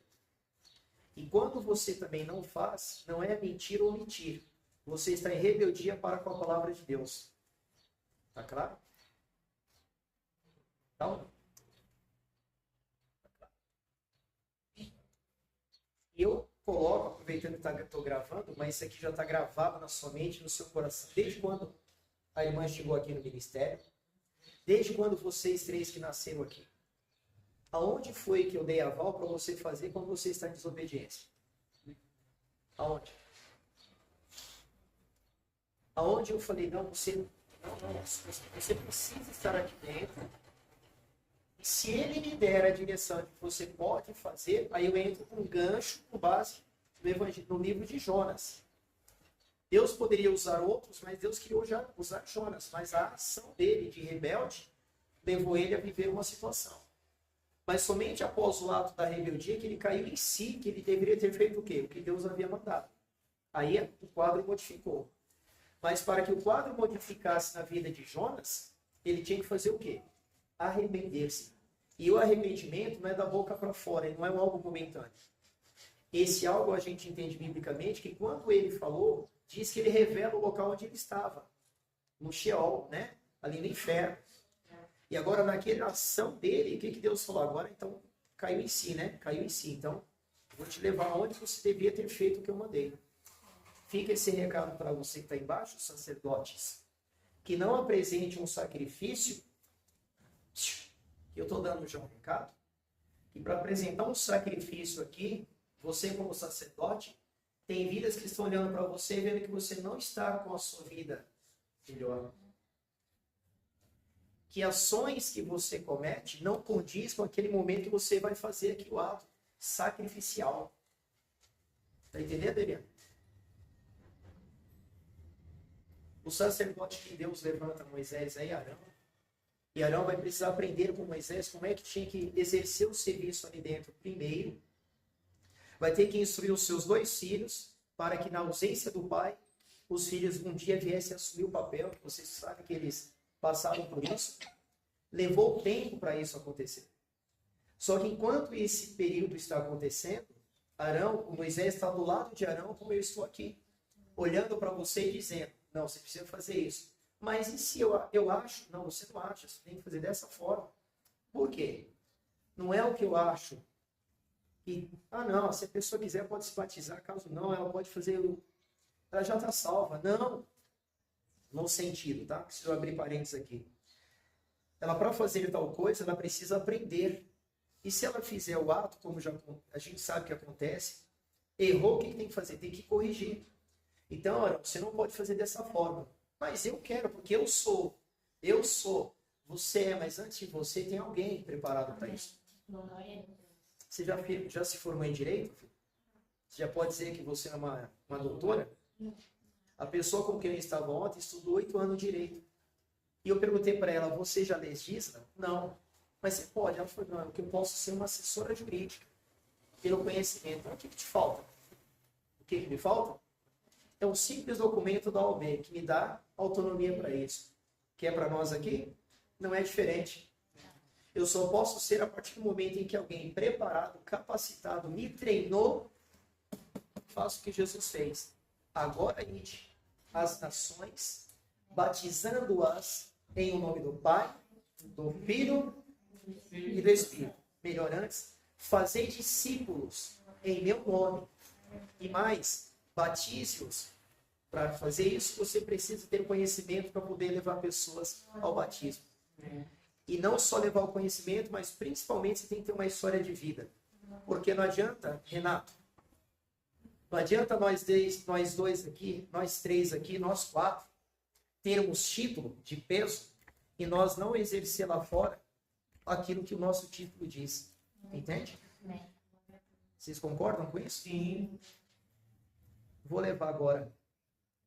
E quando você também não faz, não é mentir ou omitir. Você está em rebeldia para com a palavra de Deus. Está claro? Então, E eu coloco, aproveitando que estou gravando, mas isso aqui já está gravado na sua mente, no seu coração. Desde quando a irmã chegou aqui no ministério? Desde quando vocês três que nasceram aqui? Aonde foi que eu dei aval para você fazer quando você está em desobediência? Aonde? Aonde eu falei, não, você precisa estar aqui dentro. E se ele me der a direção que você pode fazer, aí eu entro com um gancho com base no livro de Jonas. Deus poderia usar outros, mas Deus queria usar Jonas. Mas a ação dele de rebelde levou ele a viver uma situação. Mas somente após o ato da rebeldia que ele caiu em si, que ele deveria ter feito o quê? O que Deus havia mandado. Aí o quadro modificou. Mas para que o quadro modificasse na vida de Jonas, ele tinha que fazer o quê? Arrepender-se. E o arrependimento não é da boca para fora, ele não é um algo momentâneo. Esse algo a gente entende biblicamente que quando ele falou, diz que ele revela o local onde ele estava. No Sheol, né? Ali no inferno. E agora, naquela ação dele, o que Deus falou? Agora, então, caiu em si, né? Caiu em si. Então, vou te levar aonde você devia ter feito o que eu mandei. Fica esse recado para você que está embaixo, sacerdotes. Que não apresente um sacrifício. Eu estou dando já um recado. Que para apresentar um sacrifício aqui, você como sacerdote, tem vidas que estão olhando para você e vendo que você não está com a sua vida melhor. Que ações que você comete não condiz com aquele momento que você vai fazer aqui o ato sacrificial. Está entendendo, Eliane? O sacerdote que Deus levanta Moisés aí, Arão. E Arão vai precisar aprender com Moisés como é que tinha que exercer o serviço ali dentro primeiro. Vai ter que instruir os seus 2 filhos para que na ausência do pai, os filhos um dia viessem assumir o papel, que vocês sabem que eles passaram por isso. Levou tempo para isso acontecer. Só que enquanto esse período está acontecendo, o Moisés está do lado de Arão, como eu estou aqui, olhando para você e dizendo, não, você precisa fazer isso. Mas e se eu acho? Não, você não acha, você tem que fazer dessa forma. Por quê? Não é o que eu acho. E, não, se a pessoa quiser pode se batizar, caso não, ela pode fazer, ela já está salva. Não, no sentido, tá? Preciso abrir parênteses aqui. Ela, para fazer tal coisa, ela precisa aprender. E se ela fizer o ato, como já a gente sabe que acontece, errou, o que tem que fazer? Tem que corrigir. Então, Arão, você não pode fazer dessa forma. Mas eu quero, porque eu sou. Você é, mas antes de você tem alguém preparado para isso. Você já se formou em Direito? Você já pode dizer que você é uma doutora? A pessoa com quem eu estava ontem estudou 8 anos de Direito. E eu perguntei para ela, você já legisla? Não. Mas você pode? Ela falou, não, eu posso ser uma assessora jurídica. Pelo conhecimento. Então, o que te falta? O que me falta? É um simples documento da OAB que me dá autonomia para isso. Que é para nós aqui? Não é diferente. Eu só posso ser a partir do momento em que alguém preparado, capacitado, me treinou, faço o que Jesus fez. Agora ide as nações, batizando-as em o nome do Pai, do Filho e do Espírito. Melhor antes, fazei discípulos em meu nome. E mais, batize-os. Para fazer isso, você precisa ter conhecimento para poder levar pessoas ao batismo. E não só levar o conhecimento, mas principalmente você tem que ter uma história de vida. Porque não adianta, Renato, não adianta nós dois aqui, nós 3 aqui, nós 4, termos título de peso e nós não exercer lá fora aquilo que o nosso título diz. Entende? Vocês concordam com isso? Sim. Vou levar agora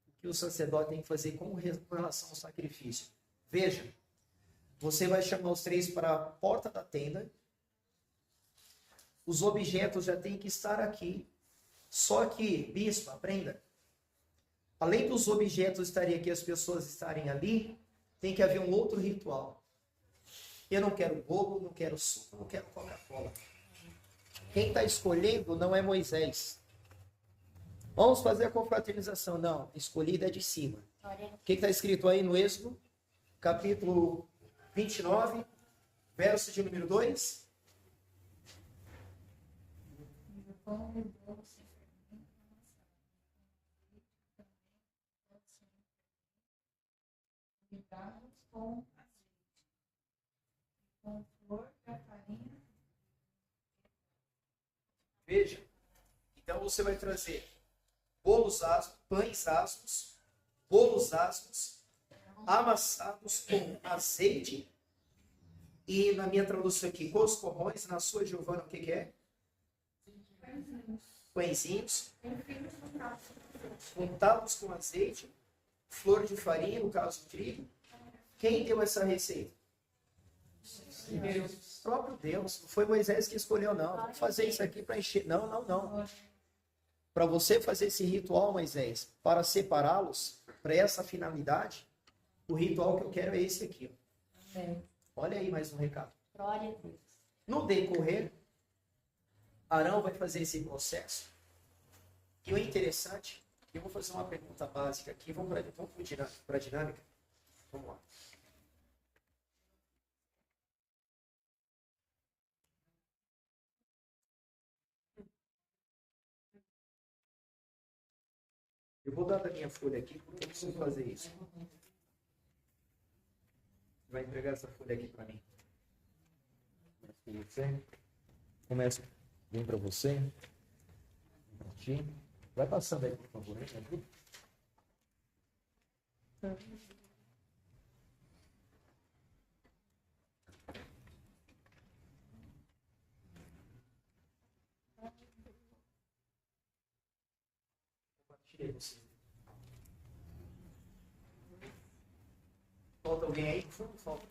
o que o sacerdote tem que fazer com relação ao sacrifício. Veja, você vai chamar os 3 para a porta da tenda. Os objetos já têm que estar aqui. Só que, bispo, aprenda. Além dos objetos estarem aqui, as pessoas estarem ali, tem que haver um outro ritual. Eu não quero bolo, não quero suco, não quero Coca-Cola. Quem está escolhendo não é Moisés. Vamos fazer a confraternização. Não, escolhida é de cima. O que está escrito aí no Êxodo, capítulo 29, verso de número 2? Fritados com azeite, com flor da farinha. Veja. Então você vai trazer bolos asmos, pães asmos, bolos asmos, amassados com azeite. E na minha tradução aqui, coscorrões, na sua, Giovana, o que é? Pãezinhos. Untados com azeite, flor de farinha, no caso trigo. Quem deu essa receita? Deus. O próprio Deus. Não foi Moisés que escolheu, não. Vou fazer isso aqui para encher. Não, não, não. Para você fazer esse ritual, Moisés, para separá-los, para essa finalidade, o ritual que eu quero é esse aqui. Ó. Olha aí mais um recado. Glória a Deus. No decorrer, Arão vai fazer esse processo. E o interessante, eu vou fazer uma pergunta básica aqui. Vamos para a dinâmica? Vamos lá. Eu vou dar da minha folha aqui, porque eu preciso fazer isso. Vai entregar essa folha aqui para mim. Começa. Vem para você. Vem para ti. Vai passando aí, por favor. Me ajuda. Compartilhei você. Falta alguém aí? Falta.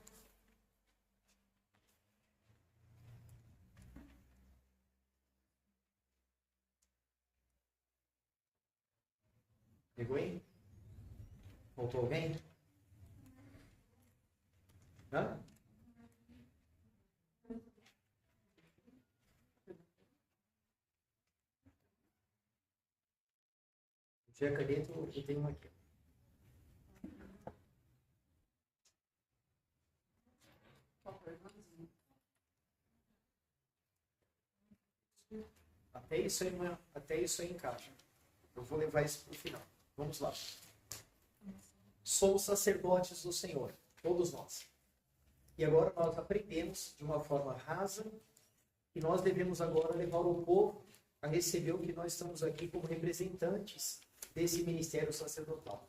Pegou aí? Faltou alguém? Hã? Se tiver caneta, eu tenho uma aqui. Até isso aí encaixa. Eu vou levar isso para o final. Vamos lá. Somos sacerdotes do Senhor, todos nós. E agora nós aprendemos de uma forma rasa que nós devemos agora levar o povo a receber o que nós estamos aqui como representantes desse ministério sacerdotal.